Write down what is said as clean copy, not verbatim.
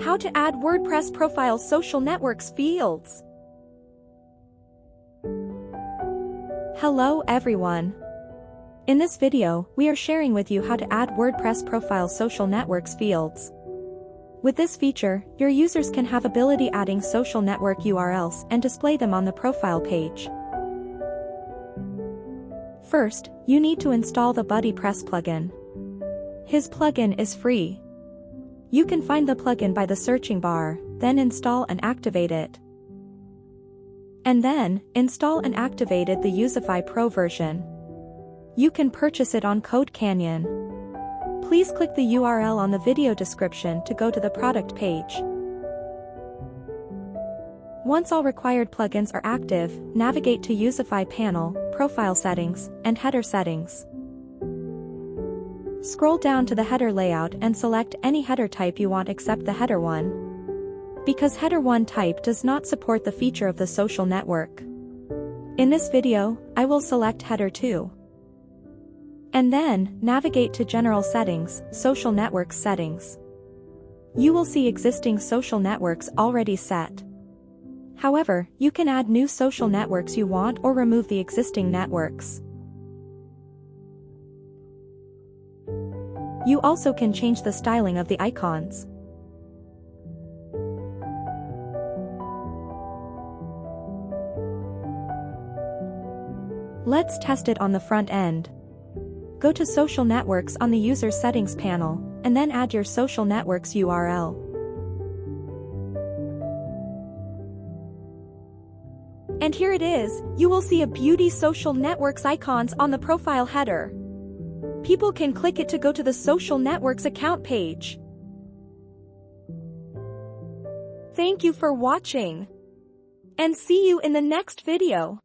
How to add WordPress profile social networks fields. Hello everyone. In this video, we are sharing with you how to add WordPress profile social networks fields. With this feature, your users can have ability adding social network URLs and display them on the profile page. First, you need to install the BuddyPress plugin. His plugin is free. You can find the plugin by the searching bar, then install and activate it. And then, install and activated the Youzify Pro version. You can purchase it on Code Canyon. Please click the URL on the video description to go to the product page. Once all required plugins are active, navigate to Youzify panel, Profile Settings, and Header Settings. Scroll down to the header layout and select any header type you want except the header one. Because header 1 type does not support the feature of the social network. In this video, I will select header 2. And then, navigate to General Settings, Social Networks Settings. You will see existing social networks already set. However, you can add new social networks you want or remove the existing networks. You also can change the styling of the icons. Let's test it on the front end. Go to Social Networks on the User Settings panel, and then add your social network's URL. And here it is, you will see a beauty social networks icons on the profile header. People can click it to go to the social networks account page. Thank you for watching. And see you in the next video.